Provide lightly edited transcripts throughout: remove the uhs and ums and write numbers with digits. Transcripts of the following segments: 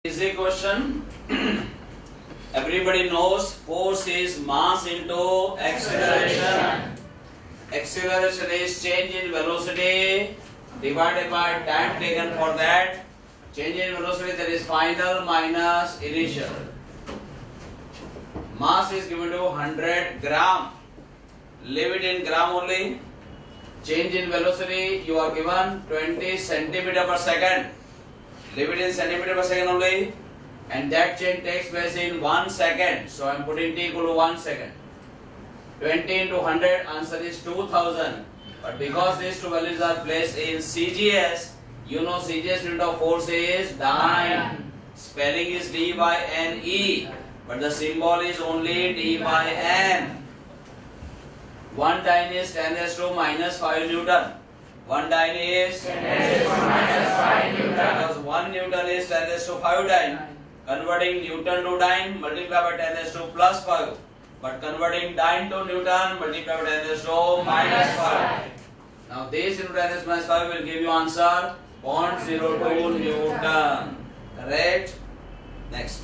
Easy question. Everybody knows force is mass into acceleration. Acceleration is change in velocity divided by time taken for that. Change in velocity, that is final minus initial. Mass is given to 100 gram. Leave it in gram only. Change in velocity, you are given 20 centimeter per second. Leave it in centimeter per second only, and that change takes place in 1 second. So I am putting t equal to 1 second. 20 into 100, answer is 2000. But because these two values are placed in CGS, you know CGS unit of force is dyne. Spelling is d by n e, but the symbol is only d by n. 1 dyne is 10 raised to minus 5 Newton. 1 dyne is 10 raised to minus 5 Newton. Because 1 Newton is 10 raised to 5 dyne. Converting Newton to dyne, multiply by 10 raised to plus 5. But converting dyne to Newton, multiply by 10 raised to minus 5. Now this into 10 raised to minus 5 will give you answer 0.02 Newton. Correct? Next.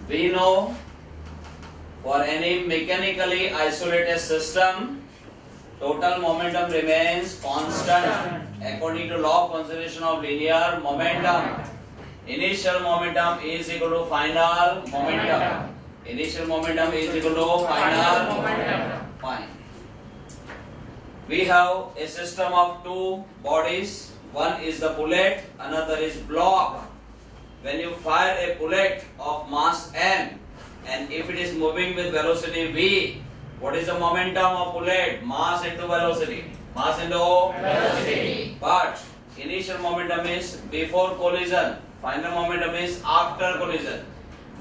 We know for any mechanically isolated system, total momentum remains constant according to law of conservation of linear momentum. Initial momentum is equal to final momentum. Initial momentum is equal to final momentum. Fine. We have a system of two bodies. One is the bullet, another is block. When you fire a bullet of mass m, and if it is moving with velocity v, what is the momentum of bullet? Mass into velocity. Mass into velocity. But initial momentum is before collision. Final momentum is after collision.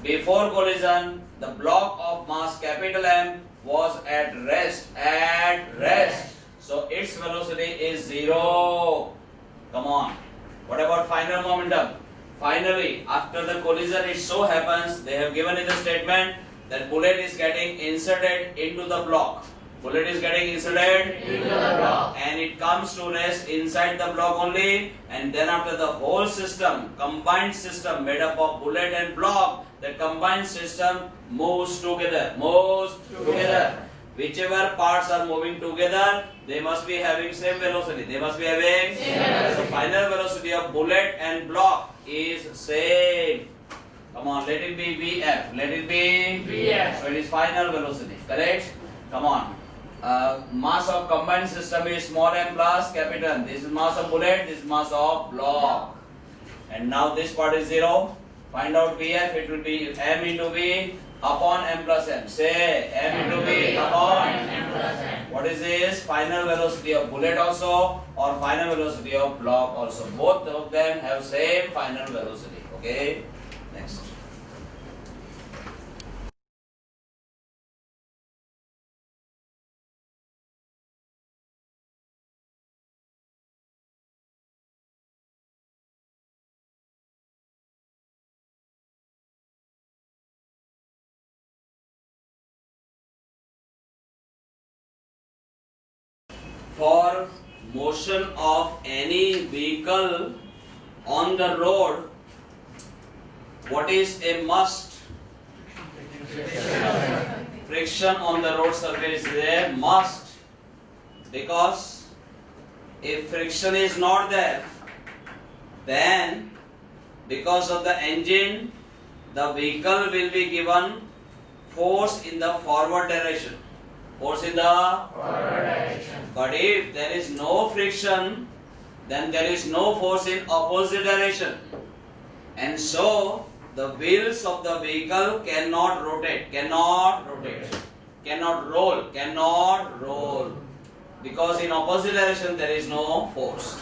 Before collision, the block of mass capital M was at rest. At rest. So its velocity is 0. Come on. What about final momentum? Finally, after the collision, it so happens they have given in the statement that bullet is getting inserted into the block. Bullet is getting inserted into the block, and it comes to rest inside the block only. And then after the whole system, combined system made up of bullet and block, the combined system moves together. Whichever parts are moving together, they must be having same velocity. They must be having same velocity. The final velocity of bullet and block is same. Come on, let it be Vf. Let it be Vf. So it is final velocity. Correct? Come on. Mass of combined system is small m plus capital M. This is mass of bullet. This is mass of block. And now this part is 0. Find out Vf. It will be m into V upon m plus m. Say m into V upon m plus m. What is this? Final velocity of bullet also, or final velocity of block also. Both of them have same final velocity. Okay. Next. For motion of any vehicle on the road, what is a must? Friction on the road surface is a must, because if friction is not there, then because of the engine, the vehicle will be given force in the forward direction. Force in the forward direction. But if there is no friction, then there is no force in opposite direction. And so the wheels of the vehicle cannot rotate, cannot roll. Because in opposite direction there is no force.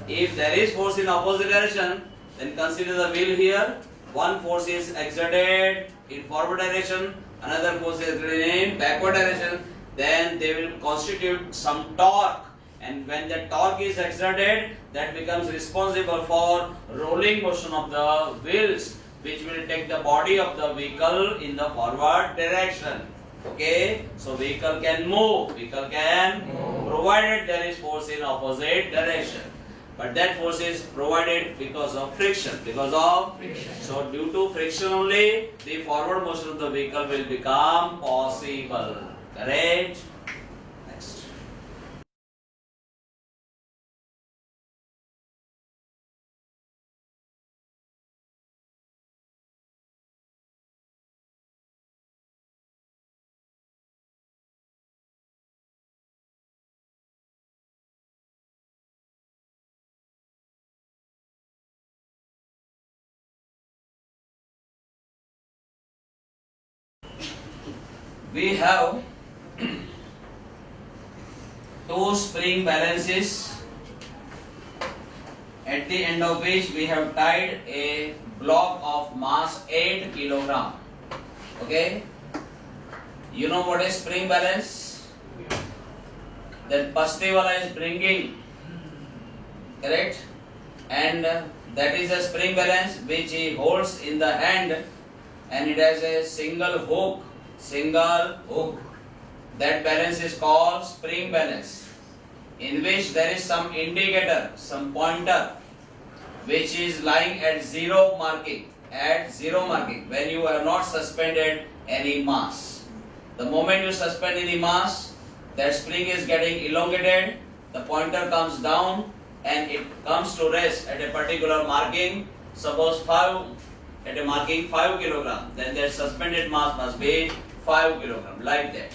If there is force in opposite direction, then consider the wheel here. One force is exerted in forward direction, another force is exerted in backward direction, then they will constitute some torque. And when the torque is exerted, that becomes responsible for rolling motion of the wheels, which will take the body of the vehicle in the forward direction. Okay, so vehicle can move, provided there is force in opposite direction. But that force is provided because of friction. So due to friction only, the forward motion of the vehicle will become possible. Correct? Next. We have two spring balances, at the end of which we have tied a block of mass 8 kg. Okay? You know what is spring balance? That Pastiwala is bringing. Correct? And that is a spring balance which he holds in the hand, and it has a single hook. That balance is called spring balance, in which there is some indicator, some pointer, which is lying at zero marking, when you have not suspended any mass. The moment you suspend any mass, that spring is getting elongated, the pointer comes down and it comes to rest at a particular marking, suppose 5, at a marking 5 kg, then their suspended mass must be 5 kg, like that.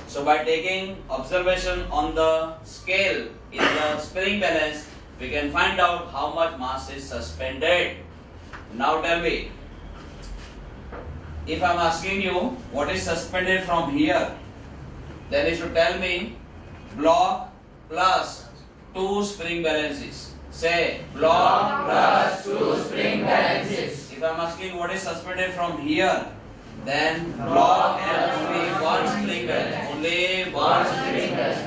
So by taking observation on the scale in the spring balance, we can find out how much mass is suspended. Now tell me, if I am asking you what is suspended from here, then you should tell me block plus 2 spring balances. Say block plus 2 spring balances. If I am asking what is suspended from here, then block and only 1 spring balance. Only 1 spring balance.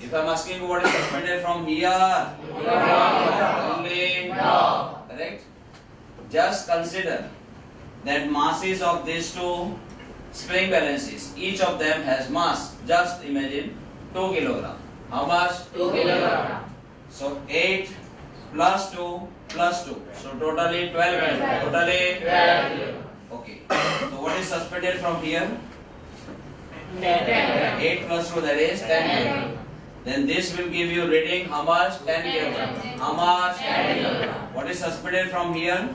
If I am asking what is suspended from here, only block. Correct? Just consider that masses of these 2 spring balances, each of them has mass. Just imagine 2 kg. How much? 2 kg. So 8 plus 2 plus 2. So totally 12 kg. Totally 12 kg. Okay. So what is suspended from here? 10. 8 plus 2, that is 10 kg. Then this will give you reading how much? 10 kg. How much? 10 kg. What is suspended from here?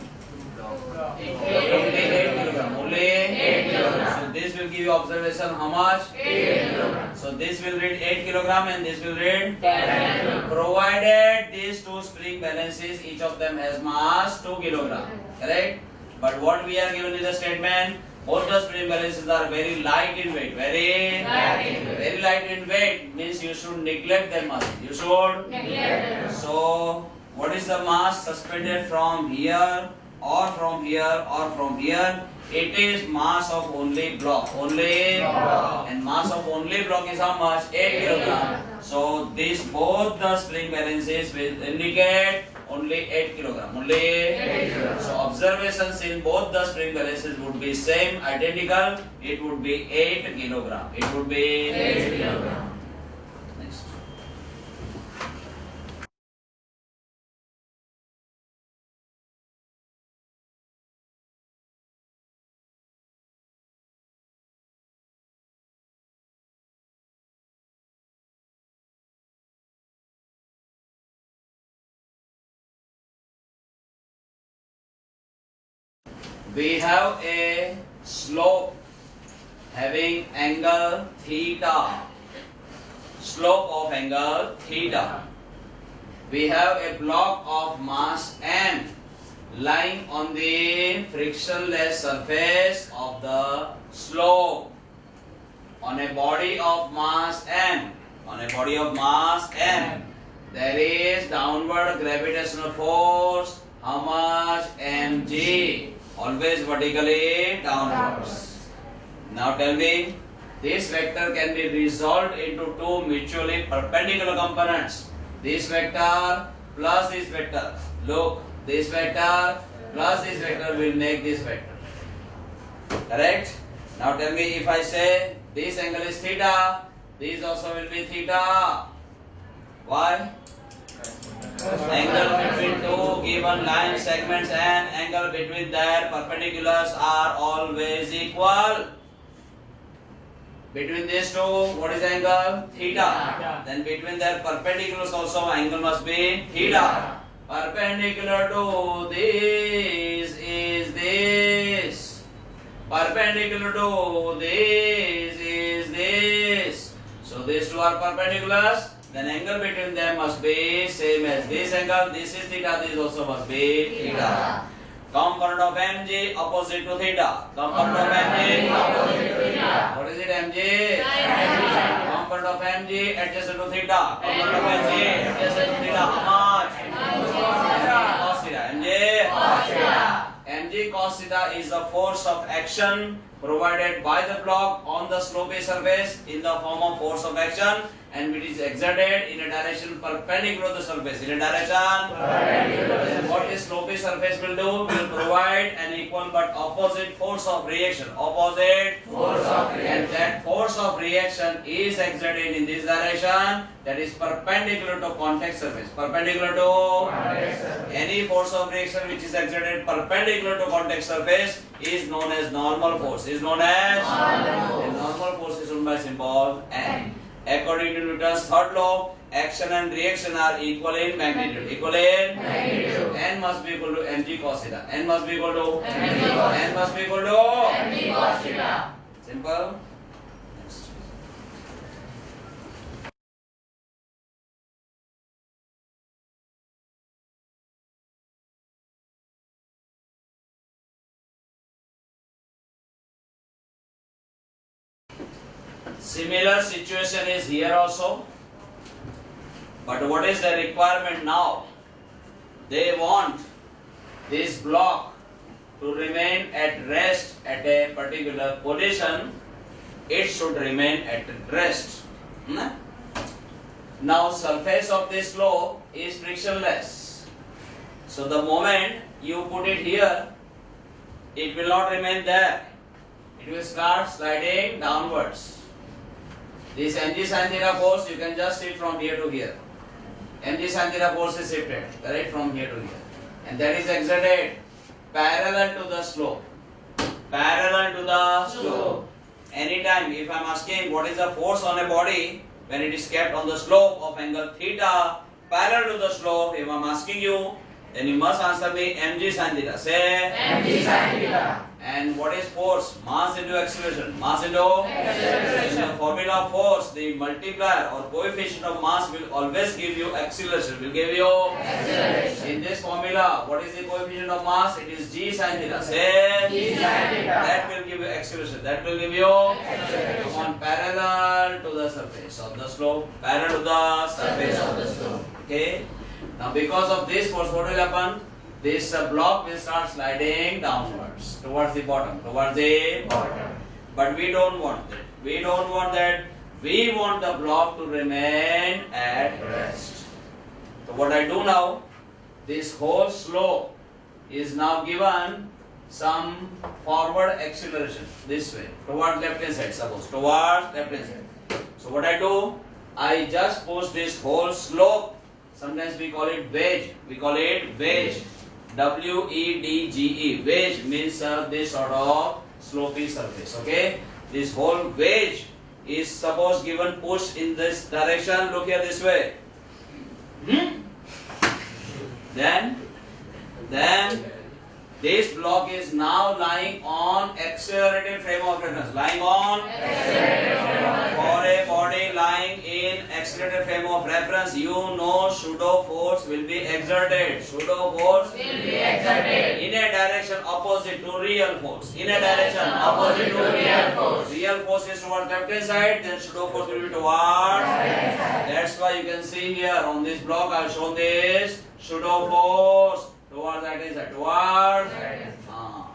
Only 8 kg. Only 8 kg. So this will give you observation how much? 8 kg. So this will read 8 kg and this will read 10 kg. Provided these 2 spring balances, each of them has mass 2 kg. Correct? But what we are given in the statement, both the spring balances are very light in weight. Very light in weight means you should neglect their mass. You should neglect them. So what is the mass suspended from here or from here or from here? It is mass of only block. And mass of only block is how much? 8 kg. So these both the spring balances will indicate only 8 kg. Only 8 kg. So observations in both the spring balances would be same, identical. It would be 8 kg. It would be 8 kg. Next. We have a slope having angle theta. Slope of angle theta. We have a block of mass m lying on the frictionless surface of the slope. On a body of mass m, there is downward gravitational force. How much? Mg. Always vertically downwards. Now tell me, this vector can be resolved into two mutually perpendicular components. This vector plus this vector. Look, this vector plus this vector will make this vector. Correct? Now tell me, if I say this angle is theta, this also will be theta. Why? Angle between two given line segments and angle between their perpendiculars are always equal. Between these two, what is the angle? Theta. Then between their perpendiculars also angle must be theta. Perpendicular to this is this. Perpendicular to this is this. So these two are perpendiculars. Then angle between them must be same as this angle. This is theta. This also must be theta. Component of mg opposite to theta. Component of mg opposite to theta. What is it, mg? Component of mg adjacent to theta. Component of mg adjacent to theta. How much? Cos theta. mg cos theta. Mg cos theta is the force of action provided by the block on the slopy surface in the form of force of action, and it is exerted in a direction perpendicular to the surface. In a direction perpendicular. Then what this slopy surface will do? Will provide an equal but opposite force of reaction. Opposite force of reaction. And that force of reaction is exerted in this direction, that is perpendicular to contact surface. Perpendicular to contact surface. Any force of reaction which is exerted perpendicular to contact surface is known as normal force. Is known as normal force. Normal force is known by symbol N. According to Newton's third law, action and reaction are equal in magnitude. Equal in magnitude. N must be equal to mg cos theta. N must be equal to N must be equal to mg cos theta. Simple. Next. Similar situation is here also, but what is the requirement now? They want this block to remain at rest at a particular position. It should remain at rest. Now surface of this slope is frictionless. So the moment you put it here, it will not remain there. It will start sliding downwards. This mg sin theta force, you can just shift from here to here. Mg sin theta force is shifted, correct, from here to here. And that is exerted parallel to the slope. Parallel to the slope. Anytime if I am asking what is the force on a body when it is kept on the slope of angle theta parallel to the slope, if I am asking you, then you must answer me mg sin theta. Say mg sin theta. And what is force? Mass into acceleration. Mass into acceleration. In the formula of force, the multiplier or coefficient of mass will always give you acceleration. Will give you acceleration. In this formula, what is the coefficient of mass? It is g sin theta. Say g sin theta. That will give you acceleration. That will give you acceleration. On parallel to the surface of the slope. Parallel to the surface of the slope. Okay. Now because of this force, what will happen? This block will start sliding downwards towards the bottom. Towards the bottom. But we don't want that. We don't want that. We want the block to remain at rest. So what I do now, this whole slope is now given some forward acceleration this way, towards left hand side, suppose, towards left hand side. So what I do, I just push this whole slope. Sometimes we call it wedge. We call it wedge. W-E-D-G-E. Wedge means this sort of slopy surface. Okay. This whole wedge is suppose given push in this direction. Look here this way. Then this block is now lying on accelerated frame of reference. Lying on accelerated frame of reference. For a body lying in accelerated frame of reference, you know pseudo force will be exerted. Pseudo force will be exerted in a direction opposite to real force. In a direction opposite to real force. Real force is towards left hand side, then pseudo force will be towards right hand side. That's why you can see here on this block I have shown this pseudo force towards right hand side. Towards right hand side.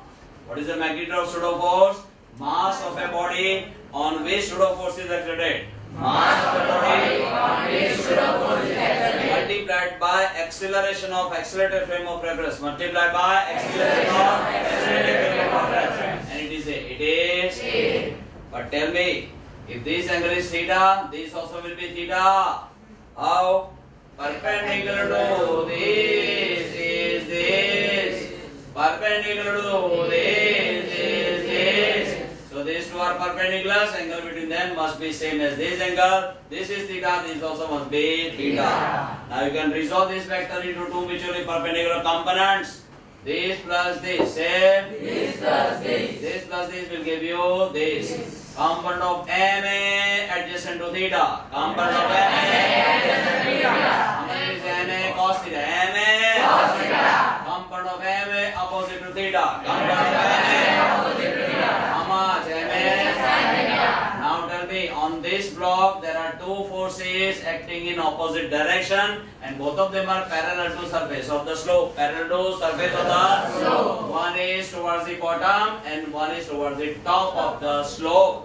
What is the magnitude of pseudo force? Mass of a body on which pseudo force is exerted. Mass of a body on which pseudo force is exerted. Multiplied by acceleration of accelerated frame of reference. Multiplied by acceleration of accelerated frame of reference. And it is A. It is A. But tell me, if this angle is theta, this also will be theta. How? Perpendicular to this is this. Perpendicular to this is this. So these two are perpendiculars. Angle between them must be same as this angle. This is theta. This also must be theta. Now you can resolve this vector into two mutually perpendicular components. This plus this. Same. This plus this. This plus this will give you this. Component of MA adjacent to theta. Component of MA adjacent to theta. How much is MA cos theta? MA Cos theta. Component of MA opposite to theta. Component of MA Opposite to theta. how much? MA Sin theta. Now tell me, on this block there are two forces acting in opposite direction and both of them are parallel to surface of the slope. Parallel to surface of the Slope. One is towards the bottom and one is towards the top of the slope.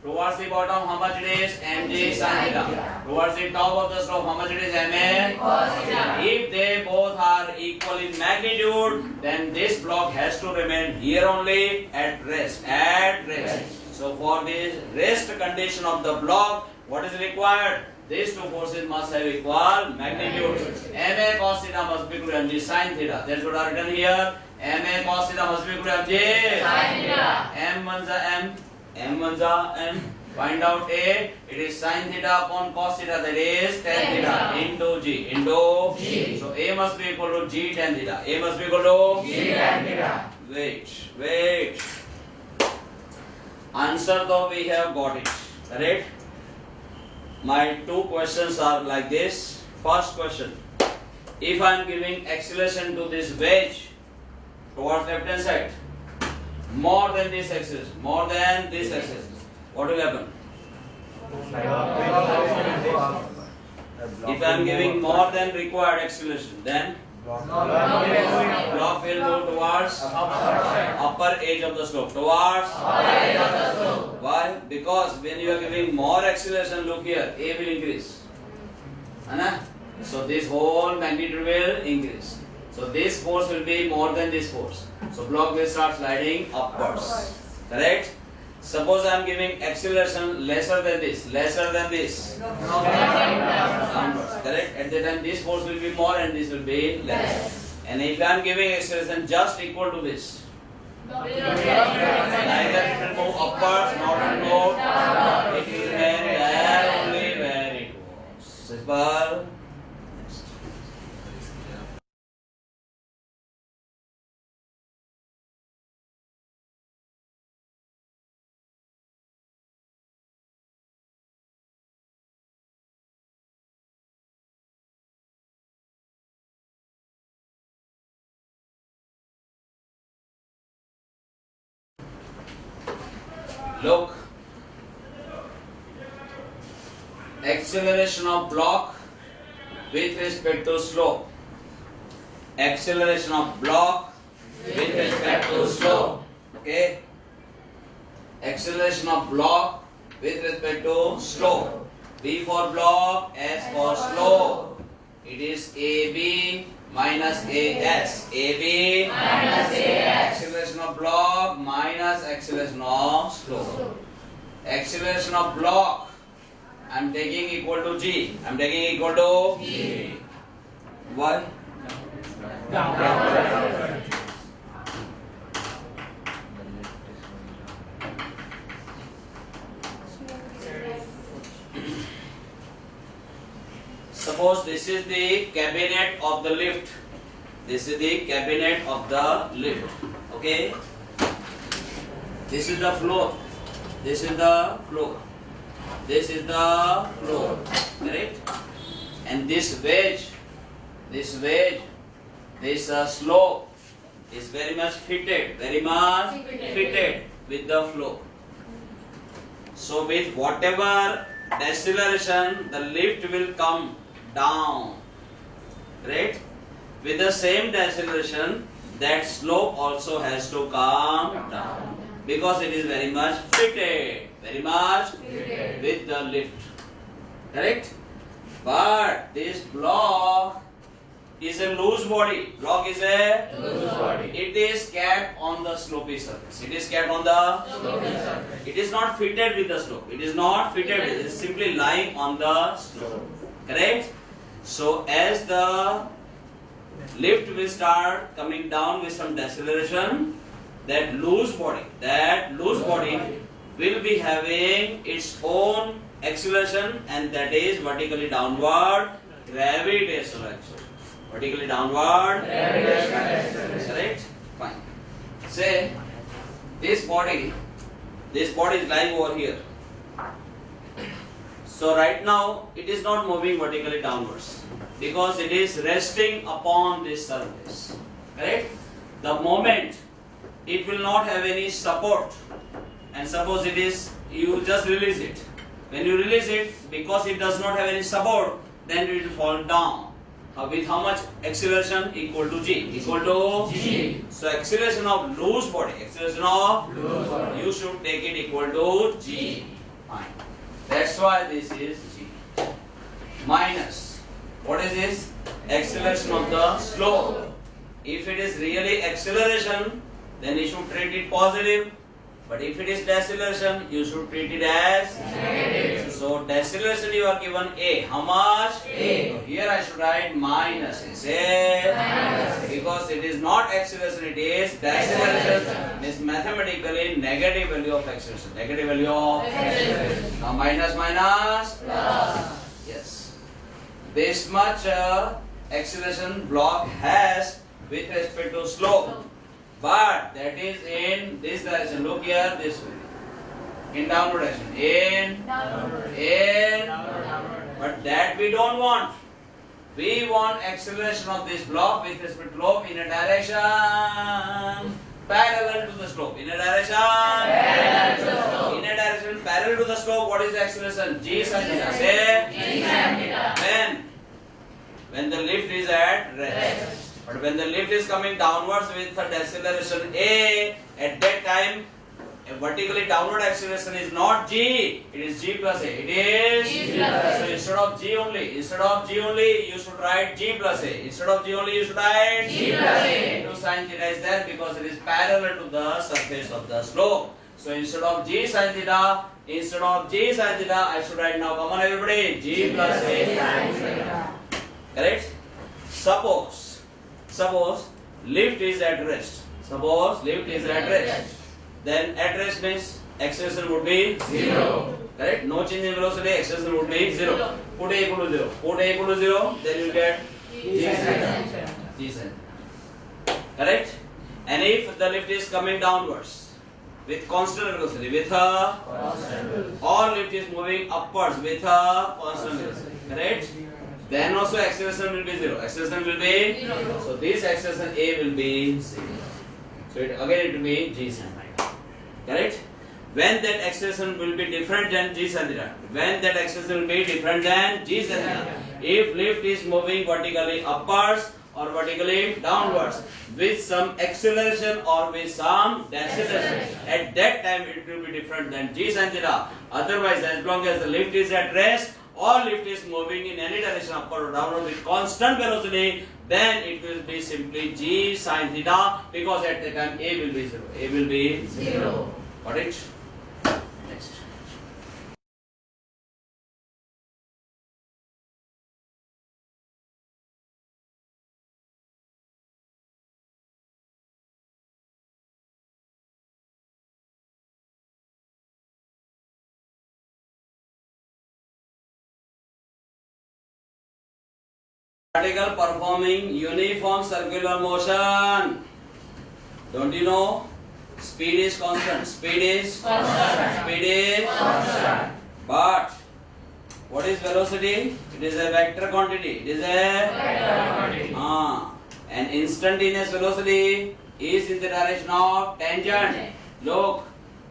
Towards the bottom, how much it is? Mg sin theta. Towards the top of the slope, how much it is? Ma Cos theta. If they both are equal in magnitude, then this block has to remain here only at rest. At rest. So for this rest condition of the block, what is required? These two forces must have equal magnitude. Ma cos theta must be equal to mg sin theta. That's what I written here. Ma cos theta must be equal to mg Sin theta. m ones are m. M1 are m. Find out A. It is sin theta upon cos theta. That is tan theta into G. Into G. So A must be equal to G tan theta. A must be equal to G tan theta. Wait. Answer though we have got it. Correct? My two questions are like this. First question. If I am giving acceleration to this wedge towards left hand side, more than this acceleration, what will happen? If I am giving more than required acceleration, then block will move towards upper edge of the slope. Towards why? Because when you are giving more acceleration, look here, A will increase. So this whole magnitude will increase. So this force will be more than this force. So block will start sliding upwards. Correct? Suppose I am giving acceleration lesser than this. Downwards. Correct? At that time this force will be more and this will be less. And if I am giving acceleration just equal to this, neither it will move upwards nor it will go. It will remain there only where it was. Simple. Look, acceleration of block with respect to slope. Acceleration of block with respect to slope. Okay? Acceleration of block with respect to slope. B for block, S for slope. It is AB minus AS. AB Minus AS. acceleration of block minus acceleration of slope. Acceleration of block I am taking equal to G. I am taking equal to G. Why? Suppose this is the cabinet of the lift. This is the cabinet of the lift. Okay? This is the floor. This is the floor. This is the floor. Correct? And this wedge, this slope is very much fitted with the floor. So with whatever deceleration, the lift will come down. Right? With the same deceleration, that slope also has to come down. Because it is very much fitted. Very much Fitted. with the lift. Correct? But this block is a loose body. Block is a Loose body. It is kept on the slopey surface. It is kept on the Slopey surface. It is not fitted with the slope. It is not fitted with it. It is simply lying on the slope. Correct? So as the lift will start coming down with some deceleration, that loose body will be having its own acceleration, and that is vertically downward gravitational acceleration. Vertically downward Gravitational acceleration. correct? Fine. Say this body is lying over here. So right now it is not moving vertically downwards because it is resting upon this surface. Correct? The moment it will not have any support, and suppose it is, you just release it. When you release it, because it does not have any support, then it will fall down. With how much acceleration? Equal to g. Equal to G. So acceleration of loose body, acceleration of Loose body. you should take it equal to g. Fine. That's why this is g. Minus. What is this? Acceleration of the slope. If it is really acceleration, then you should treat it positive. But if it is deceleration, you should treat it as Negative. So deceleration you are given a. How much? A. So here I should write minus a. Say Minus A. because it is not acceleration, it is deceleration. Means mathematically negative value of acceleration. Negative value of Acceleration. now minus minus Plus. yes. This much acceleration block has with respect to slope. But that is in this direction. Look here, this way. In downward direction. In. But that we don't want. We want acceleration of this block with respect to slope in a direction parallel to the slope. In a direction Parallel to the slope. In a direction parallel to the slope. What is the acceleration? G sin theta. Say. G sin theta. When the lift is at rest. Rest. But when the lift is coming downwards with a deceleration A, at that time a vertically downward acceleration is not G, it is G plus A. It is G plus A. So instead of G only, you should write G plus A. Instead of G only, you should write G plus A. Into sin theta is there because it is parallel to the surface of the slope. So instead of G sin theta, I should write now. Come on, everybody. G plus A. Correct? Suppose lift is at rest. Then at rest means acceleration would be Zero. Correct? No change in velocity, acceleration would be zero. Zero. Put A equal to 0. Put A equal to 0, then you get G sin G sin. Correct? And if the lift is coming downwards with constant velocity, with a or lift is moving upwards with a constant velocity. Correct? Then also acceleration will be zero. Acceleration will be Zero. so this acceleration A will be 0. So it will be G sin theta. Correct? When that acceleration will be different than G sin theta. When that acceleration will be different than G sin theta. If lift is moving vertically upwards or vertically downwards with some acceleration or with some deceleration, at that time it will be different than G sin theta. Otherwise, as long as the lift is at rest or lift is moving in any direction upward or downward with constant velocity, then it will be simply G sin theta because at the time A will be 0. A will be 0. Got it? Next. Particle performing uniform circular motion. Don't you know? Speed is constant. Speed is Constant. Speed is Constant. But what is velocity? It is a vector quantity. It is a Vector quantity. and instantaneous velocity is in the direction of tangent. Look,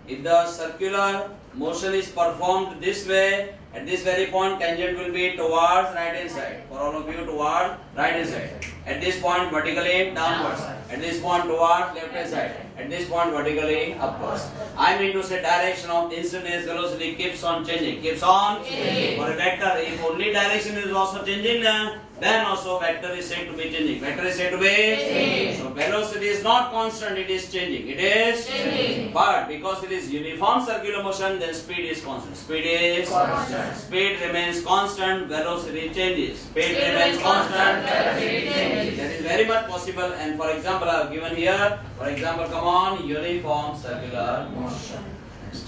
if the circular motion is performed this way, At this very point, tangent will be towards right hand side. For all of you, toward right hand side. At this point, vertically downwards. At this point, toward left hand side. At this point, vertically upwards. I mean to say, direction of instantaneous velocity keeps on changing. Keeps on changing. For a vector, if only direction is also changing, then also vector is said to be changing. Vector is said to be changing. So velocity is not constant, it is changing. It is changing. But because it is uniform circular motion, then speed is constant. Speed is constant. Speed remains constant, velocity changes. Speed remains constant, velocity changes. That is very much possible. And for example, I have given here. For example, come on, uniform circular motion. Next.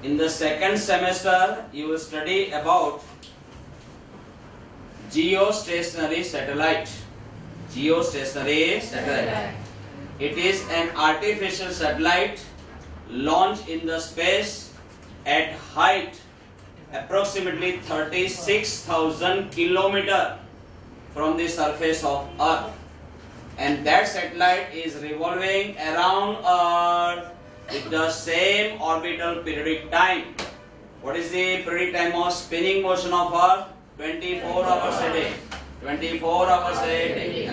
In the second semester, you will study about geostationary satellite. Geostationary satellite. It is an artificial satellite launched in the space at height approximately 36,000 kilometers from the surface of Earth. And that satellite is revolving around Earth with the same orbital periodic time. What is the periodic time of spinning motion of Earth? 24 hours a day. 24 hours a day.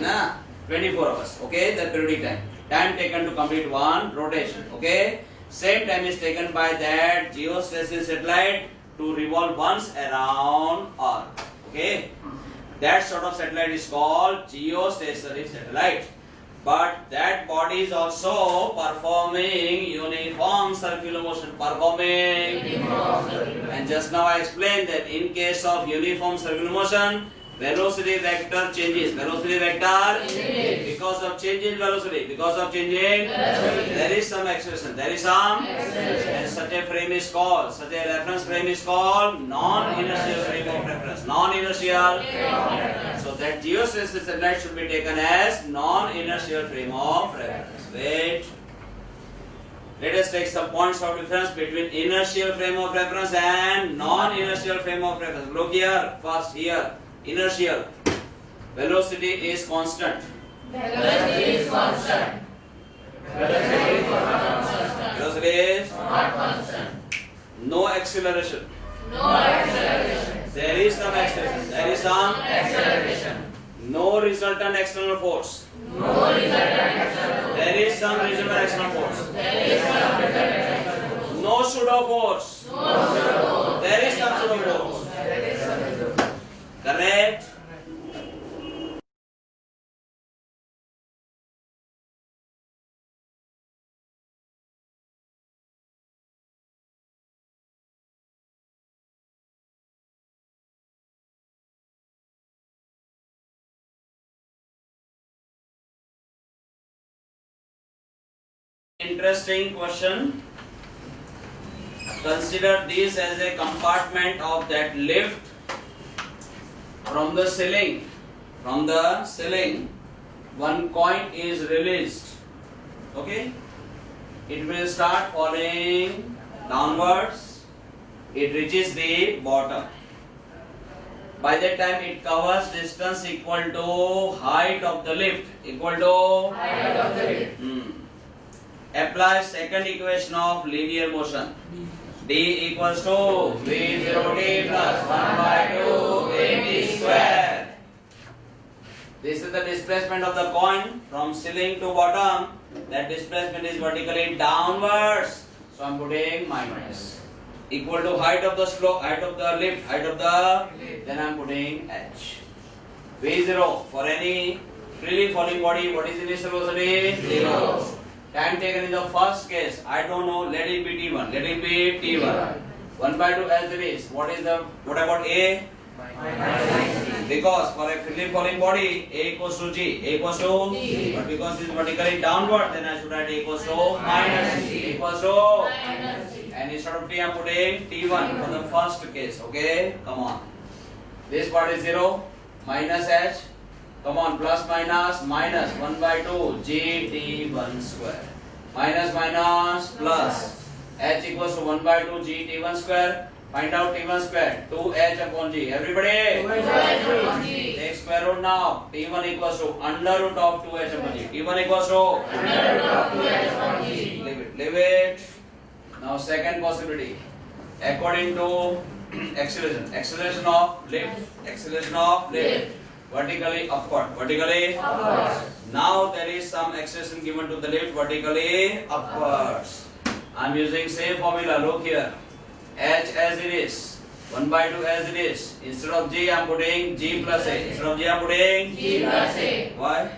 24 hours. Okay, the periodic time. Time taken to complete one rotation. Okay, same time is taken by that geostationary satellite to revolve once around Earth. Okay, that sort of satellite is called geostationary satellite. But that body is also performing uniform circular motion. And just now I explained that in case of uniform circular motion, velocity vector changes. Velocity vector changes. Because of changing velocity. Because of changing velocity. There is some acceleration. There is some acceleration. And such a frame is called, such a reference frame is called non-inertial frame of reference. Non-inertial. So that geostationary satellite should be taken as non-inertial frame of reference. Wait. Let us take some points of difference between inertial frame of reference and non-inertial frame of reference. Look here, first here. Inertial. Velocity is constant. Velocity is constant. Velocity is not constant. Velocity is Not constant. no acceleration. No acceleration. There is some acceleration. There is some Acceleration. no resultant external force. No resultant external force. There is some resultant external force. There is some resultant external force. No pseudo force. No pseudo force. There is some pseudo force. There is some pseudo force. Correct. Interesting question. Consider this as a compartment of that lift. From the ceiling, one coin is released. Okay, it will start falling downwards. It reaches the bottom. By that time, it covers distance equal to height of the lift. Equal to Height of the lift. Apply second equation of linear motion. D equals to V0t plus 1 by 2 AT square. This is the displacement of the coin from ceiling to bottom. That displacement is vertically downwards. So I am putting minus. Equal to height of the slope, height of the lift, then I am putting h. V0 for any freely falling body, what is initial velocity? 0. Time taken in the first case, I don't know, let it be T1. Let it be T1. 1 by 2 as it is. What about A? Because for a freely falling body, A equals to G. A equals to G. But because it is vertically downward, then I should write A equals to minus G. A equals to and instead of T, I am putting T1 for the first case. Okay? Come on. This part is 0. Minus H. Come on, plus minus 1 by 2 GT1 square. minus minus plus. H equals to 1 by 2 G T1 square. Find out T1 square. 2H upon G. Everybody. Take square root now. T1 equals to under root of 2H upon G. T1 equals to under root of 2H upon G. Leave it. Now second possibility. According to acceleration of lift. Vertically upward. Now there is some acceleration given to the lift vertically upwards. I am using same formula. Look here. H as it is. 1 by 2 as it is. Instead of G I am putting G plus A. Why?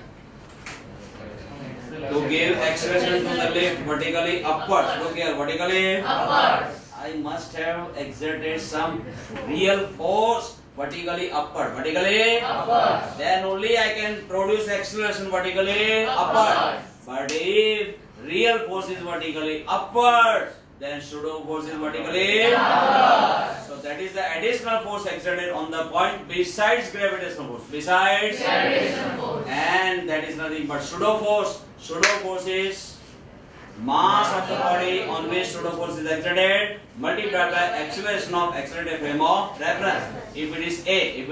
To give acceleration to the lift vertically upwards. Look here. Vertically upwards. I must have exerted some real force vertically upward. Then only I can produce acceleration vertically upward. But if real force is vertically upward, then pseudo force is vertically upward. So that is the additional force exerted on the point besides gravitational force. And that is nothing but pseudo force. Pseudo force is mass of the body on which pseudo force is exerted multiplied by acceleration of accelerated frame of reference. If it is A,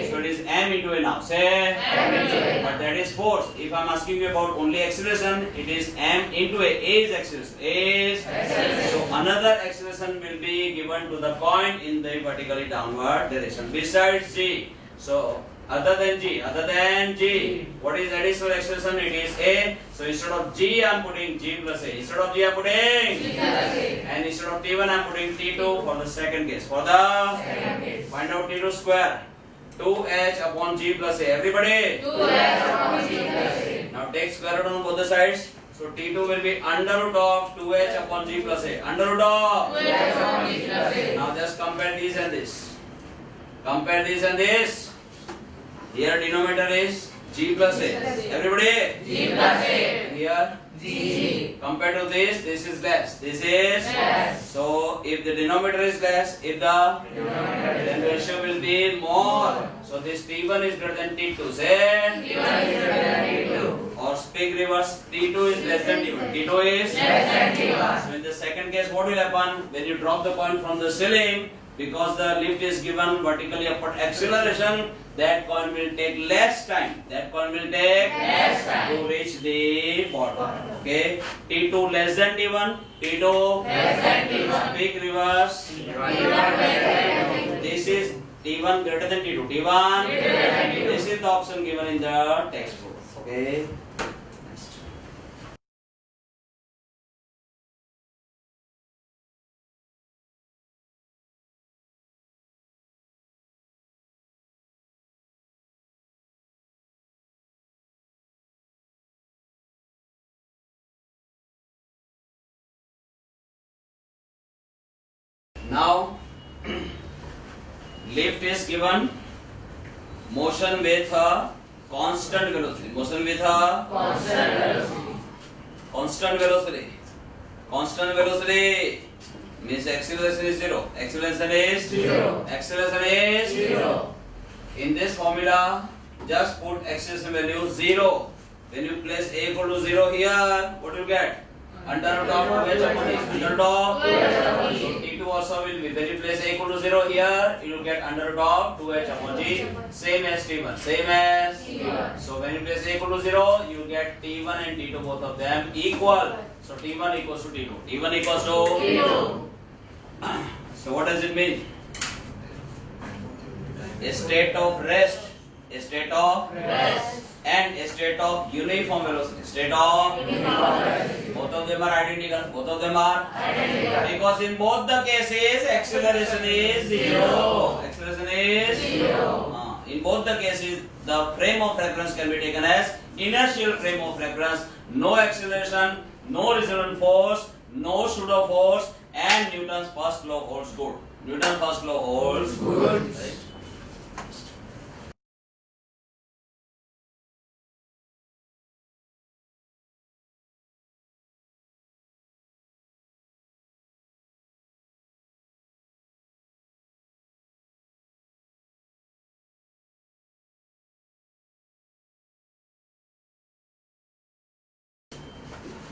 so it is m into A now. Say m into A. But that is force. If I am asking you about only acceleration, it is m into A. A is acceleration. So another acceleration will be given to the point in the vertically downward direction besides G. So other than G, what is additional acceleration? It is A. So instead of G, I am putting G plus A. Instead of G, I am putting G plus A. And instead of T1, I am putting T2 for the second case. Find out T2 square. 2H upon G plus A. Everybody? 2H upon G plus A. Now take square root on both the sides. So T2 will be under root of 2H upon G plus A. Under root of 2H upon G plus A. Now just compare these and this. Here denominator is G plus A. Everybody? G plus A. Here? G. Compared to this is less. This is less. So if the denominator is less, then ratio will be more. So this T1 is greater than T2. Say T1 is greater than T2. Or speak reverse, T2 is less than T1. T2 is less than T1. So in the second case, what will happen? When you drop the point from the ceiling, because the lift is given vertically upward acceleration, that coin will take less time. To reach the bottom. Okay. T2 less than T1. T2 less than T1. Speak reverse. This is T1 greater than T2. T1 greater than T2. This is the option given in the textbook. Okay. Now, lift is given motion with a constant velocity. Constant velocity means acceleration is zero. Acceleration is zero. In this formula, just put acceleration value 0. When you place A equal to 0 here, what do you get? Under root of 2H upon G. So T2 also will be, when you place A equal to 0 here, you will get under root of 2H upon G. Same as T1. So when you place A equal to 0, you will get T1 and T2, both of them equal. So T1 equals to T2. So what does it mean? A state of rest. And a state of uniform velocity. Both of them are identical. Because in both the cases, acceleration is zero. In both the cases, the frame of reference can be taken as inertial frame of reference. No acceleration, no resultant force, no pseudo force, and Newton's first law holds good. Right?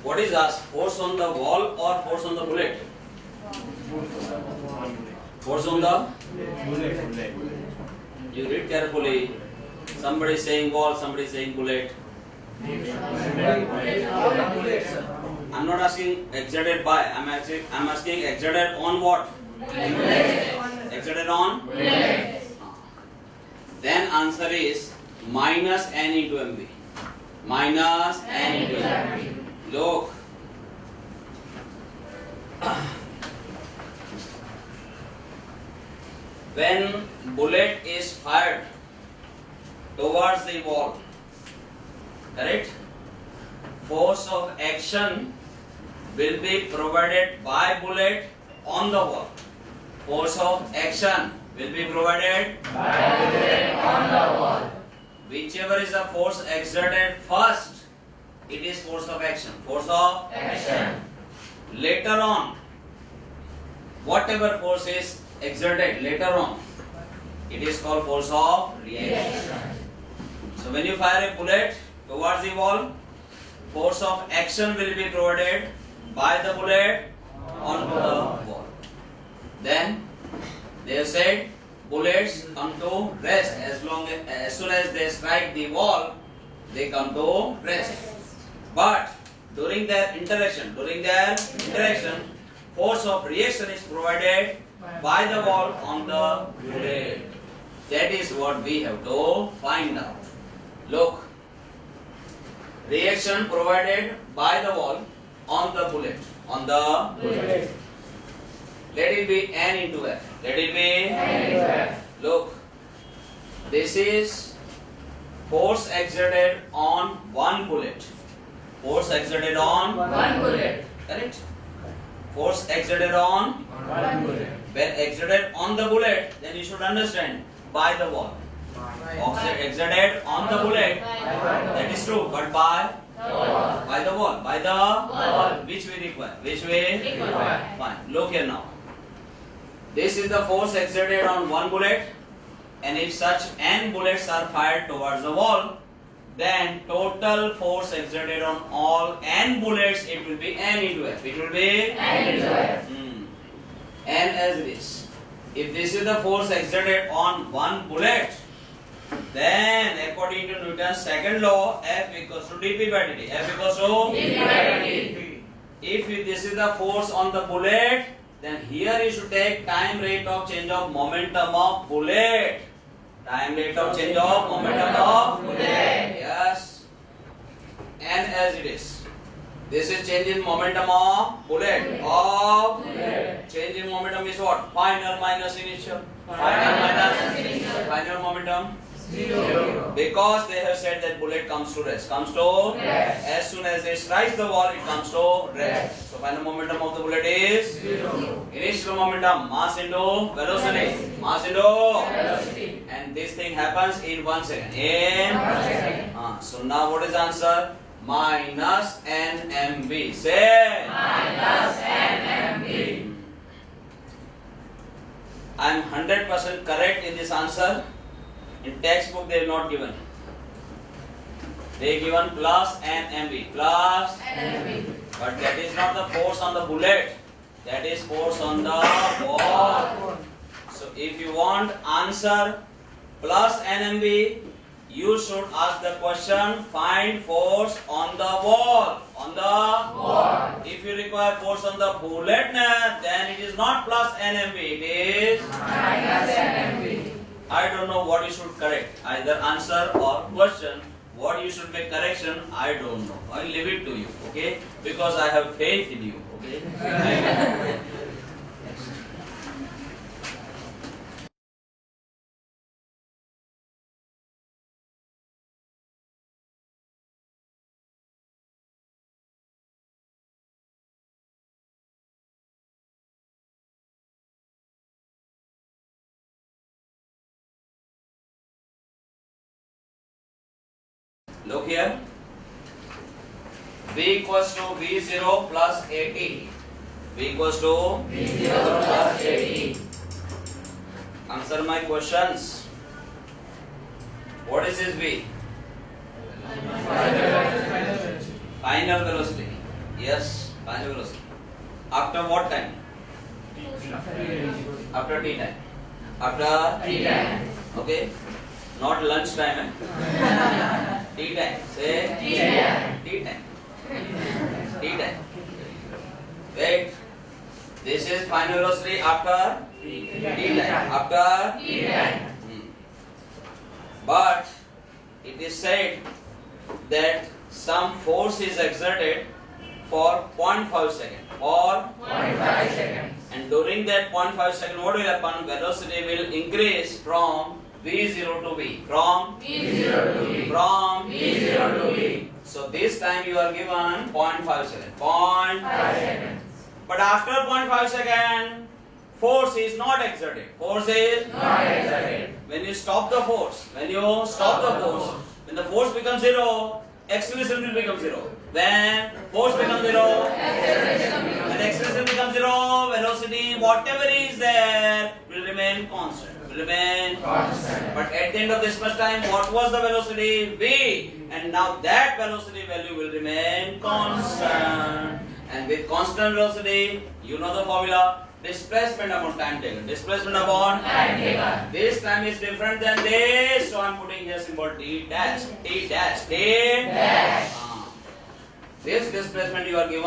What is asked? Force on the wall or force on the bullet? Force on the. You read carefully. Somebody is saying wall, somebody is saying bullet. I'm not asking exerted by. I'm asking exerted on what? Exerted on. Then answer is minus n into mv. Minus n into mv. Look. When bullet is fired towards the wall, correct? Force of action will be provided by bullet on the wall. Force of action will be provided By bullet on the wall. whichever is the force exerted first, it is force of action. Force of Action. later on, whatever force is exerted later on, it is called force of reaction. So when you fire a bullet towards the wall, force of action will be provided by the bullet on the wall. Then they have said bullets come to rest as soon as they strike the wall, they come to rest. But during their interaction, force of reaction is provided by the wall on the bullet. That is what we have to find out. Look, reaction provided by the wall on the bullet. Let it be n into f. Let it be N into F. Look, this is force exerted on one bullet. Force exerted on. One bullet. Correct? Force exerted on. One bullet. When exerted on the bullet, then you should understand by the wall. Exerted on the bullet, that is true, but by the wall. By the Wall. which we require. Which we Require. Fine. Look here now. This is the force exerted on one bullet, and if such n bullets are fired towards the wall, then total force exerted on all n bullets, it will be n into f. It will be N into F. n as it is. If this is the force exerted on one bullet, then according to Newton's second law, F equals to dp by dt. F equals to dp by dt. If this is the force on the bullet, then here you should take time rate of change of momentum of bullet. Time rate of change of momentum of Bullet. Yes. N as it is. This is change in momentum of bullet. Of Bullet. change in momentum is what? Final minus initial. Final minus initial. Final momentum. Zero. Because they have said that bullet comes to rest. Comes to Rest. As soon as it strikes the wall, it comes to rest. So final momentum of the bullet is Zero. initial momentum, mass into velocity. Mass into. Velocity. And this thing happens in 1 second. In 1 second. So now what is the answer? Minus nmv. Say. Minus nmv. I am 100% correct in this answer. In textbook they have not given. They given plus nmv. Plus. nmv. But that is not the force on the bullet. That is force on the wall. So if you want answer plus nmv, you should ask the question, find force on the wall. On the Wall. If you require force on the bullet, then it is not plus nmv. It is. Minus nmv. I don't know what you should correct. Either answer or question. What you should make correction, I don't know. I'll leave it to you, okay? Because I have faith in you, okay? Look here. V equals to V0 plus AT. V equals to V0 plus AT. Answer my questions. What is this V? Final velocity. Yes, final velocity. After what time? After tea time. After Tea time. okay, not lunch time. Tea time. Say Tea time. tea time. Tea time. Wait. This is final velocity after tea time. After Tea time. But it is said that some force is exerted for 0.5 second or 0.5 seconds. and during that 0.5 second what will happen? Velocity will increase from v0 to v. From V0 to V. from V0 to V. So this time you are given 0.5 second. 5 seconds. But after 0.5 second, force is not exerted. Force is Not exerted. when you stop the force. When you stop the force, when the force becomes zero, acceleration will become zero. When force becomes zero, when acceleration becomes zero, velocity, whatever is there, will remain constant. Will remain Constant. but at the end of this much time, what was the velocity? V. And now that velocity value will remain constant. And with constant velocity, you know the formula. Displacement upon time taken. Displacement upon Time taken. this time is different than this. So I am putting here symbol T dash. T dash. T Dash. This displacement you are given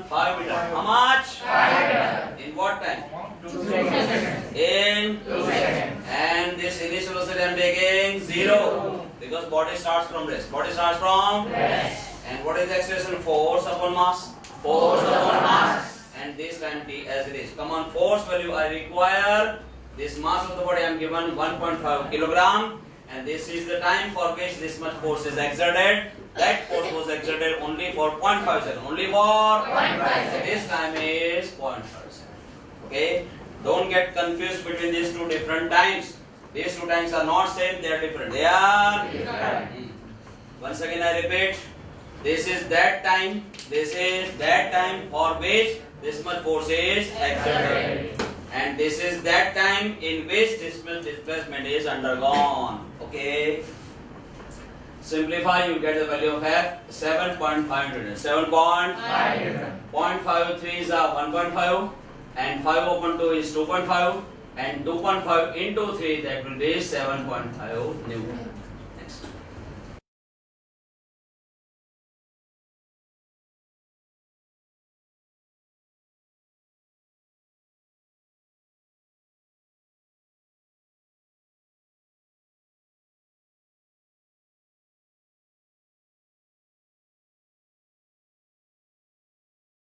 5 meter. How much? 5 meters. In what time? 2 seconds. In 2 seconds. and this initial velocity I am taking 0 because body starts from rest. Body starts from Rest. and what is the acceleration? Force upon mass. Force upon mass. And this time T as it is. Come on, force value I require. This mass of the body I am given 1.5 kilogram. And this is the time for which this much force is exerted. That force was exerted only for 0.5 seconds. Only for 0.5 seconds. this time is 0.5 seconds. Okay? Don't get confused between these two different times. These two times are not same, they are different. They are Different. Once again I repeat. This is that time. This is that time for which this much force is exerted. And this is that time in which this much displacement is undergone. Okay? Simplify, you get the value of F 7.5 Newton. 7. 5 Newton. 0.53 is 1.5 and 5 upon 2 is 2.5 and 2.5 into 3 that will be 7.5 Newton. Next.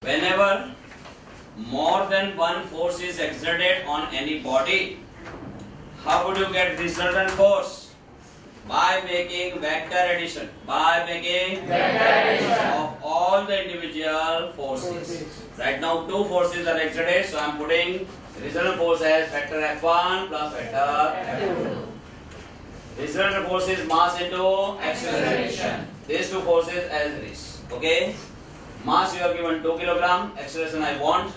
Whenever more than one force is exerted on any body, how would you get resultant force? By making vector addition. By making Vector addition. of all the individual forces. Right now two forces are exerted, so I am putting resultant force as vector F1 plus vector F2. Resultant force is mass into acceleration. These two forces as it is. Okay? Mass you are given 2 kilogram, acceleration I want.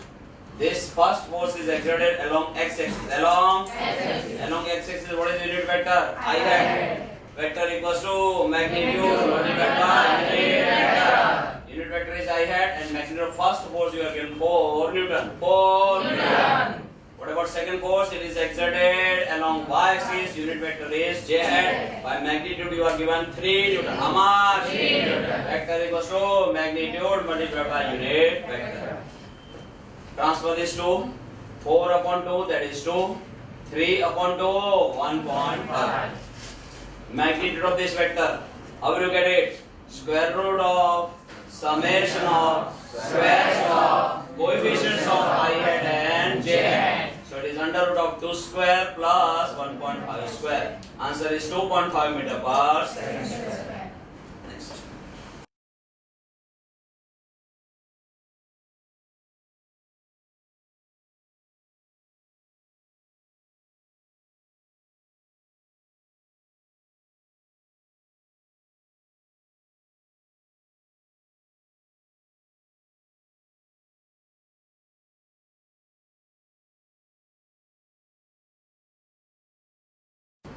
This first force is exerted along x-axis. Along x-axis, what is unit vector? I hat. Vector equals to magnitude multiplied by unit vector. Unit vector is I hat and magnitude of first force you are given 4 Newton. 4 Newton. What about second force? It is exerted along y-axis. Unit vector is j hat. By magnitude you are given 3 Newton. How much? 3 Newton. Vector equals to magnitude multiplied by unit vector. Transfer this to 4 upon 2, that is 2. 3 upon 2, 1.5. Magnitude of this vector. How will you get it? Square root of summation of squares of coefficients of I hat and j hat. So it is under root of 2 square plus 1.5 square. Answer is 2.5 meter per second. Next.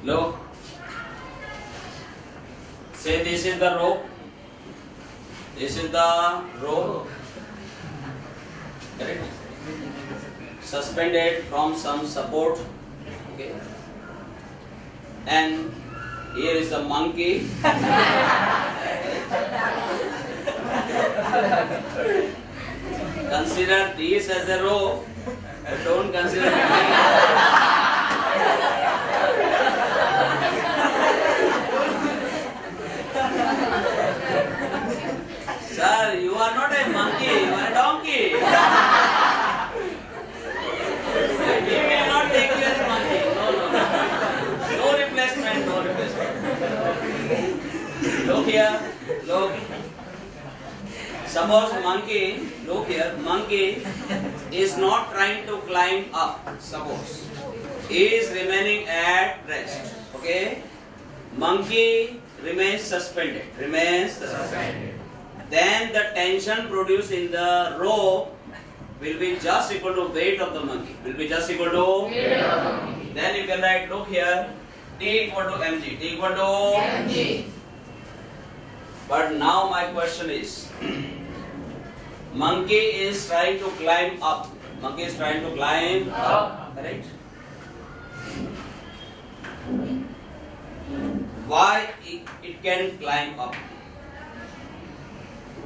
Look. Say this is the rope. This is the rope. correct? Suspended from some support, okay? And here is a monkey. Consider this as a rope, but don't consider it. Sir, you are not a monkey, you are a donkey. We will not take you as a monkey. No. No replacement, no replacement. Look here, look. Suppose monkey, look here, monkey is not trying to climb up, suppose. He is remaining at rest, okay? Monkey remains suspended, Then the tension produced in the rope will be just equal to weight of the monkey. Will be just equal to? Then you can write, look here, T equal to mg. T equal to? mg. But now my question is, monkey is trying to climb up. Monkey is trying to climb up. Correct? Why it can climb up?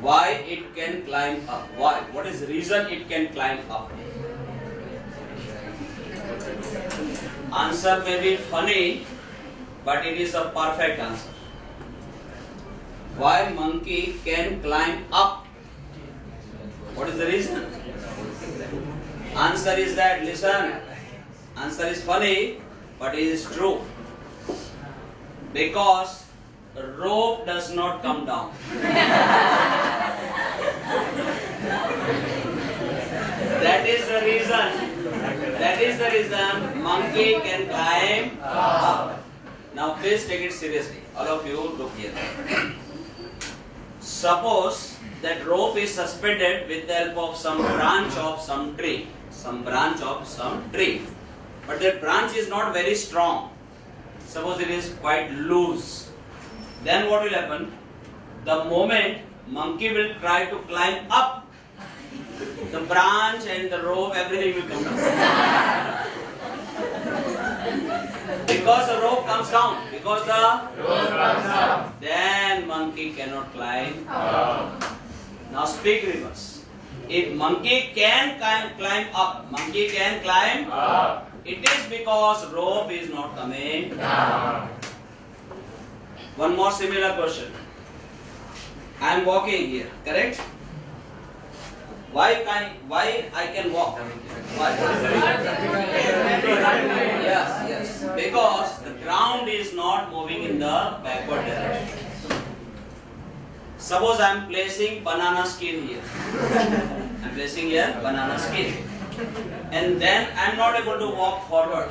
Why it can climb up? Why? What is the reason it can climb up? Answer may be funny, but it is a perfect answer. Why monkey can climb up? What is the reason? Answer is that, listen, answer is funny, but it is true. Because rope does not come down. That is the reason monkey can climb up. Now please take it seriously. All of you look here. Suppose that rope is suspended with the help of some branch of some tree. But that branch is not very strong. Suppose it is quite loose. Then what will happen? The moment monkey will try to climb up, the branch and the rope, everything will come down. Because the rope comes down. Then monkey cannot climb up. Now speak reverse. If monkey can climb up, it is because rope is not coming down. One more similar question. I am walking here, correct? Why I can walk? Why? Yes. Because the ground is not moving in the backward direction. Suppose I am placing banana skin here. And then I am not able to walk forward.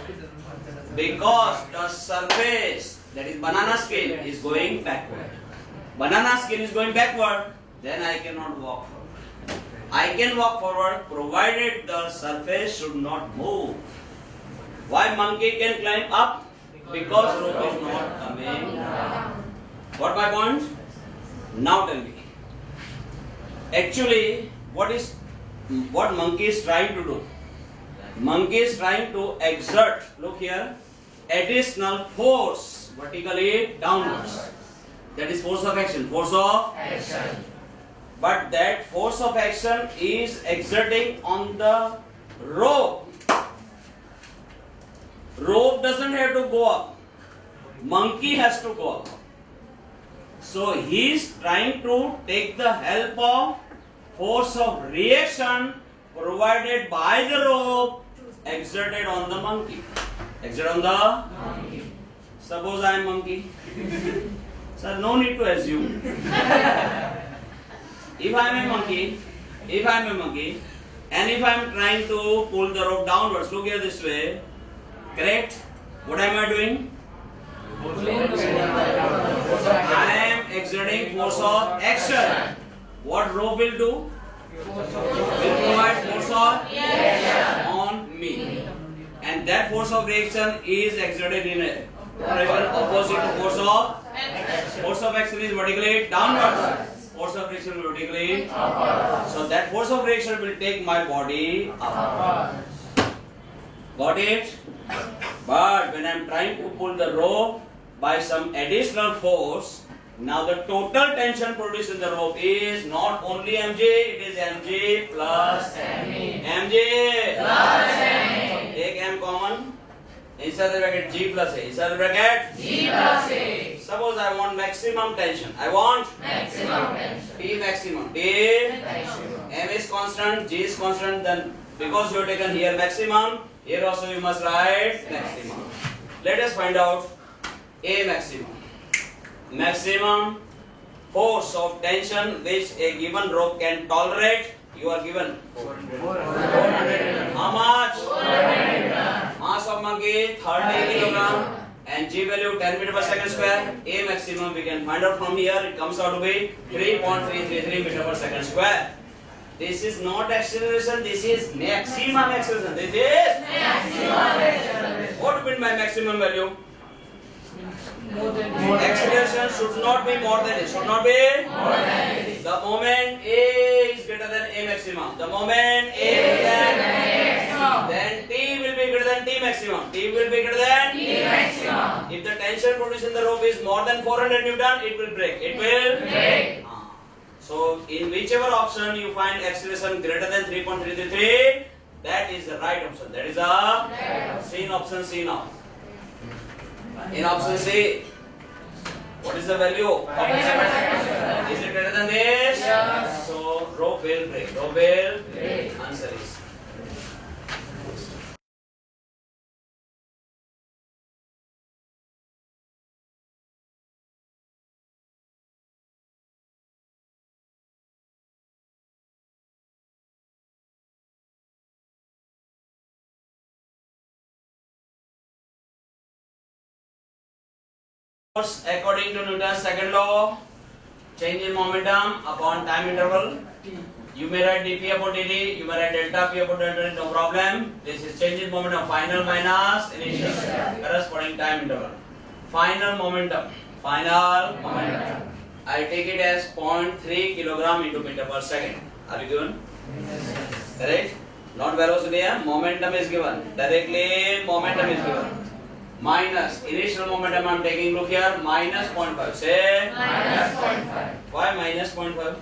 Because the surface, that is banana skin, is going backward. Then I cannot walk forward. I can walk forward provided the surface should not move. Why monkey can climb up? Because rope is not coming down. Got my point? Now tell me. Actually, what monkey is trying to do? Monkey is trying to exert, look here, additional force vertically downwards. That is force of action. But that force of action is exerting on the rope. Rope doesn't have to go up. Monkey has to go up. So he is trying to take the help of force of reaction provided by the rope exerted on the monkey. Suppose I am monkey. Sir, no need to assume. If I am a monkey, and if I am trying to pull the rope downwards, look here this way, correct? What am I doing? I am exerting force of action. What rope will do? Will provide force of reaction on me. And that force of reaction is exerted in a opposite to force of action is vertically downwards. Force of friction vertically body upwards. so that force of reaction will take my body up. Upwards. Got it? But when I am trying to pull the rope by some additional force, now the total tension produced in the rope is not only mg, it is mg plus ME. mg Plus ME. take m common inside the bracket g plus a inside the bracket. G plus A. Suppose I want maximum tension. I want Maximum tension. T maximum. T Maximum. m is constant, g is constant. Then because you have taken here maximum, here also you must write maximum. Let us find out A maximum. Maximum force of tension which a given rope can tolerate. You are given 400. How much? 400 grams. Mass of monkey 30 kilogram and G value 10 meter per second square. A maximum we can find out from here. It comes out to be 3.333 meter per second square. This is not acceleration. This is maximum acceleration. This is Maximum acceleration. what do you mean by maximum value? More than Acceleration should not be more than it. Should not be. More than it. The moment A is greater than A maximum. The moment A is greater than Maximum. then T will be greater than T maximum. T will be greater than T maximum. If the tension produced in the rope is more than 400 Newton, it will break. It will Break. So, in whichever option you find acceleration greater than 3.333, that is the right option. That is a C in option C now. In option C, what is the value? Is it greater than this? Yes. So, rope will break. Rope will Break. Answer is. Force according to Newton's second law, change in momentum upon time interval. You may write dp upon dt, you may write delta p upon delta t, no problem. This is change in momentum final minus initial corresponding time interval. Final momentum. Final momentum. I take it as 0.3 kilogram into meter per second. Are you given? Correct? Not velocity, momentum is given. Directly momentum is given. Minus initial momentum I am taking, look here, minus 0.5. Say Minus 0.5. why minus 0.5?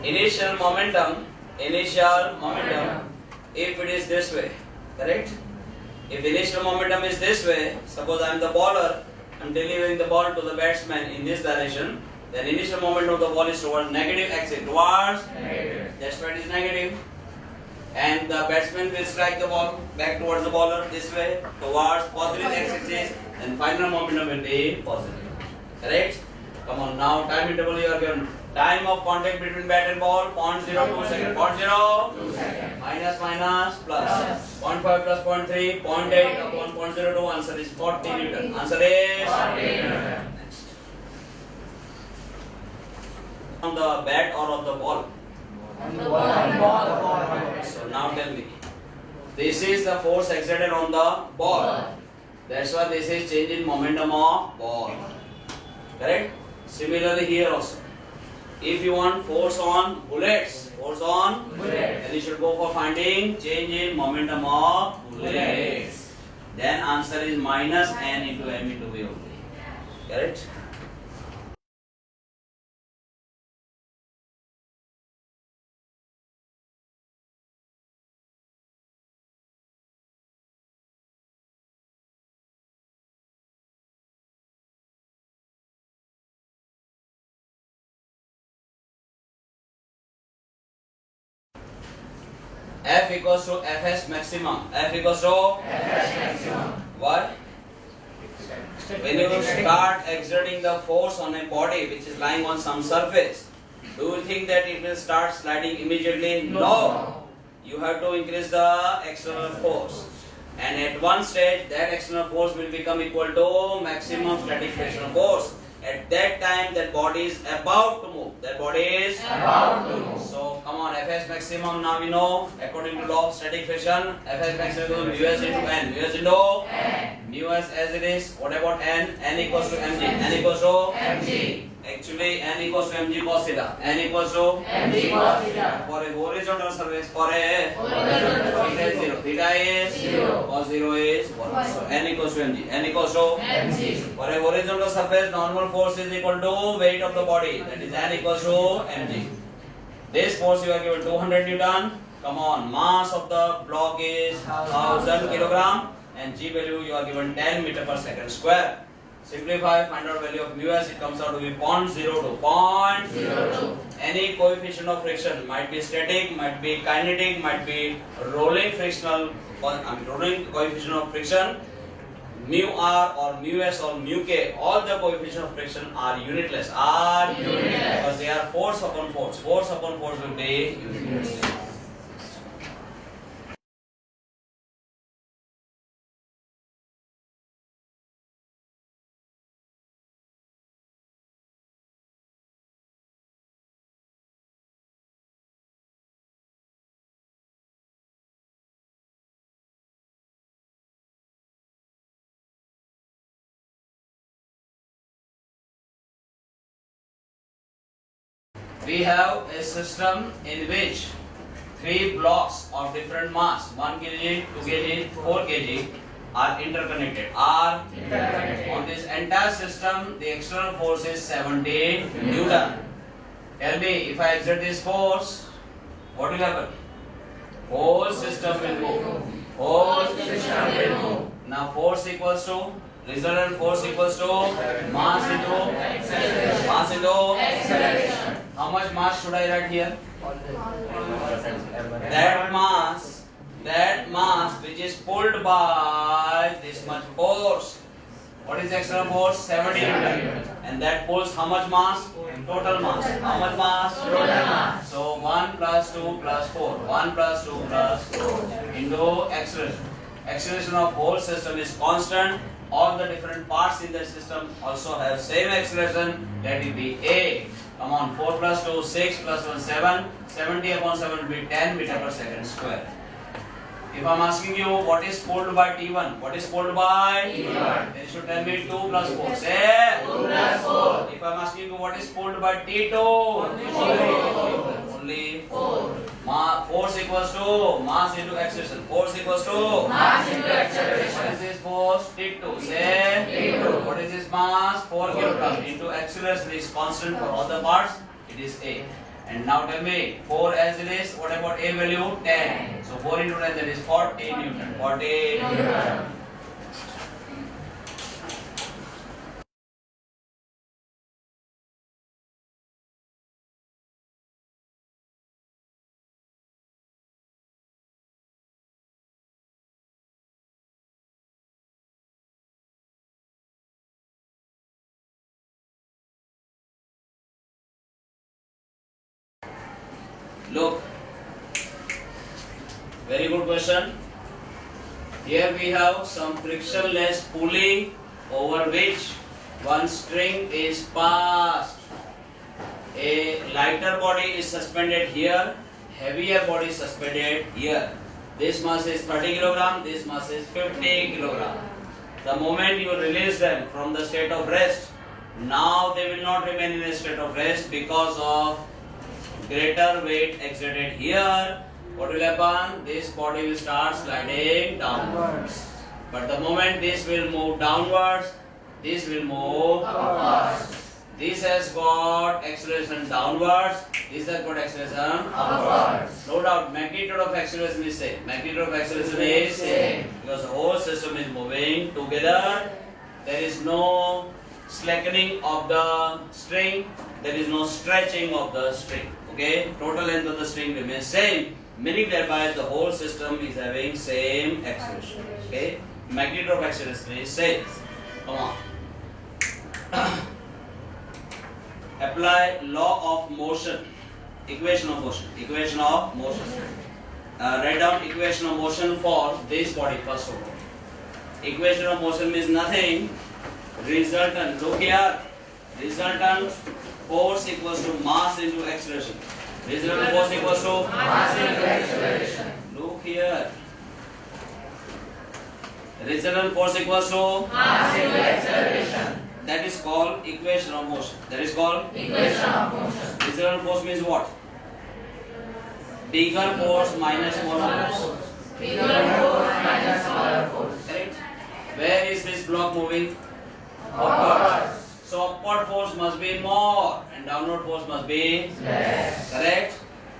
Initial momentum, if it is this way, correct? If initial momentum is this way, suppose I am the bowler, I am delivering the ball to the batsman in this direction, then initial momentum of the ball is towards negative axis, towards, Negative. that's why it is negative. And the batsman will strike the ball back towards the bowler this way, towards positive axis, and final momentum will be positive. Correct? Come on, now time interval you are given. Time of contact between bat and ball 0.02 second. 0.0 2 seconds. minus plus 0.5 plus 0.3 0.8 upon 0.02. Answer is 40 Newton. Answer is 40 Newton. Next. On the bat or on the ball? On the ball. So now tell me, this is the force exerted on the ball. That's why this is change in momentum of ball. Correct? Similarly here also. If you want force on bullets, then you should go for finding change in momentum of bullets. Then answer is minus n into m into v only. Correct? F equals to Fs maximum. F equals to what? When you start exerting the force on a body which is lying on some surface, do you think that it will start sliding immediately? No. You have to increase the external force. And at one stage, that external force will become equal to maximum static frictional force. At that time, that body is about to move. That body is About to move. So come on, Fs maximum now we know according to law of static friction, Fs maximum mu s into n. Mu s into N. mu s as it is. What about n? N equals to mg. N equals to Mg. Actually, n equals to mg cos theta. N equals to mg cos theta. for a horizontal surface. For a Horizontal theta is 0. Theta is 0. cos 0 is 1. So n equals to mg. N equals to mg. for a horizontal surface, normal force is equal to weight of the body. That is n equals to mg. This force you are given 200 Newton. Come on, mass of the block is 1000 kilogram and g value you are given 10 meter per second square. Simplify, find out value of mu s. It comes out to be 0.02. 0.02. Any coefficient of friction might be static, might be kinetic, might be rolling frictional. Rolling coefficient of friction. Mu r or mu s or mu k, all the coefficient of friction are unitless. Because they are force upon force. Force upon force will be unitless. We have a system in which 3 blocks of different mass 1 kg, 2 kg, 4 kg are interconnected. On this entire system, the external force is 70 Newton. Tell me, if I exert this force, what will happen? Whole system will move. Whole system will move. Now force equals to resultant force equals to mass into acceleration. How much mass should I write here? That mass which is pulled by this much force. What is the external force? 70 Newton. And that pulls how much mass? Total mass. How much mass? Total mass. So 1 plus 2 plus 4. 1 plus 2 plus 4 into acceleration. Acceleration of whole system is constant. All the different parts in the system also have same acceleration. Let it be A. Come on, 4 plus 2, 6 plus 1, 7. 70 upon 7 will be 10 meter per second square. If I am asking you what is pulled by T1, what is pulled by T1? Then you should tell me 2 plus 4. Say 2 plus 4. If I am asking you what is pulled by T2, only 4. Force equals to mass into acceleration. Force equals to Mass into acceleration. What is this force? T2. Say T2. What is this mass? 4 kilograms. Into acceleration is constant for all the parts. It is A. And now tell me, 4 as it is, what about A value? 10. So 4 into 10, that is 40 Newton. 40 Newton. Look, very good question. Here we have some frictionless pulley over which one string is passed. A lighter body is suspended here, heavier body is suspended here. This mass is 30 kg, this mass is 50 kg. The moment you release them from the state of rest, now they will not remain in a state of rest because of greater weight exerted here. What will happen? This body will start sliding downwards. But the moment this will move downwards, this will move upwards. This has got acceleration downwards, this has got acceleration upwards. No doubt, magnitude of acceleration is same. Magnitude of acceleration is same because the whole system is moving together. There is no slackening of the string, there is no stretching of the string. Okay, total length of the string remains same, meaning thereby the whole system is having same acceleration. Okay, magnitude of acceleration is same. Come on. Apply law of motion, equation of motion, equation of motion. Write down equation of motion for this body first of all. Equation of motion means nothing. Resultant, look here. Resultant force equals to mass into acceleration. Resultant force equals to Mass into acceleration. Look here. Resultant force equals to Mass into acceleration. That is called equation of motion. That is called Equation of motion. resultant force means what? Bigger force minus smaller force. Bigger force minus smaller force. Correct? Where is this block moving? Upwards. So upward force must be more and downward force must be Less. correct.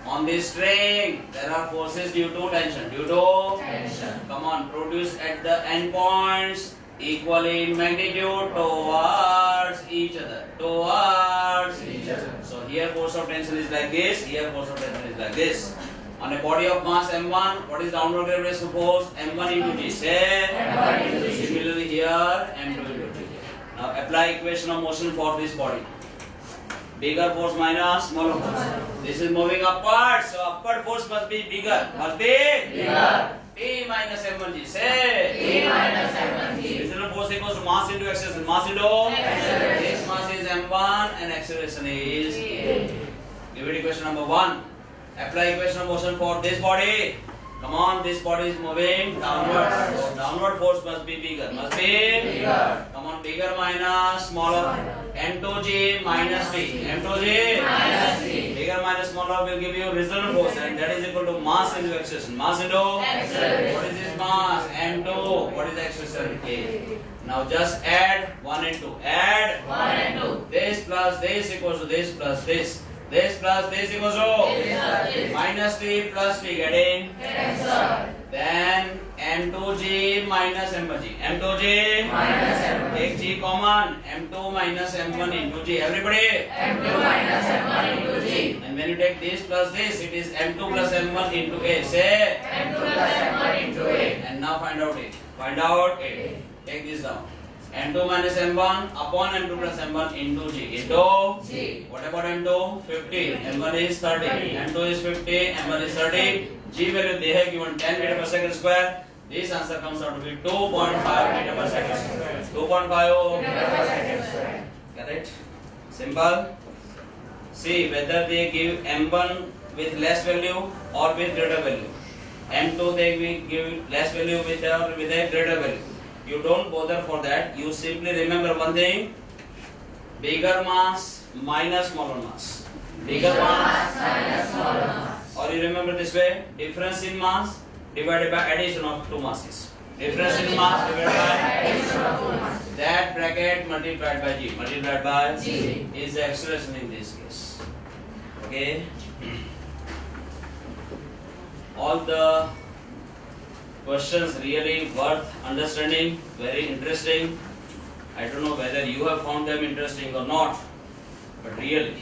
On this string, there are forces due to tension. Due to Tension. come on, produce at the end points equally in magnitude towards each other. Towards Each other. So here force of tension is like this. Here force of tension is like this. On a body of mass m1, what is downward gravitational force? m1 into g. Say M1 into G. similarly here m2 into g. Now apply equation of motion for this body. Bigger force minus smaller force. This is moving upward, so upward force must be bigger. Must be Bigger. P minus m1g. Say P minus M1G. resultant force equals to mass into acceleration. Mass into Acceleration. this mass is m1 and acceleration is A. give it equation number 1. Apply equation of motion for this body. Come on, this body is moving downward. So downward force must be bigger. Must be Bigger. come on, bigger minus smaller. M2g minus P. M2g Minus P. bigger minus smaller will give you resultant force, and that is equal to mass into acceleration. Mass into Acceleration. what is this mass? M2. What is the acceleration? A. Now just add 1 and 2. Add 1 and 2. this plus this equals to this plus this. This plus this equals to This. minus T plus T. Getting Cancel. then M2g minus M1g. M2g Minus M1. take G common. M2 minus M1 into G. Everybody. M2 minus M1 into G. And when you take this plus this, it is M2 plus M1 into A. Say. M2 plus M1 into A. And now find out A. Find out A. Take this down. M2 minus M1 upon M2 plus M1 into G. Into G. what about M2? 50. M1 is 30. M2 is 50. M1 is 30. G value they have given 10 meter per second square. This answer comes out to be 2.5 meter per second square. 2.5. Meter per second square. Correct? Simple. See whether they give M1 with less value or with greater value. M2 they will give less value with a greater value. You don't bother for that. You simply remember one thing. Bigger mass minus smaller mass. Bigger mass. Minus smaller mass. Or you remember this way. Difference in mass divided by addition of two masses. Difference in mass divided by Addition of 2 masses. that bracket multiplied by G. Multiplied by G. is the acceleration in this case. Okay. All the questions really worth understanding, very interesting. I don't know whether you have found them interesting or not, but really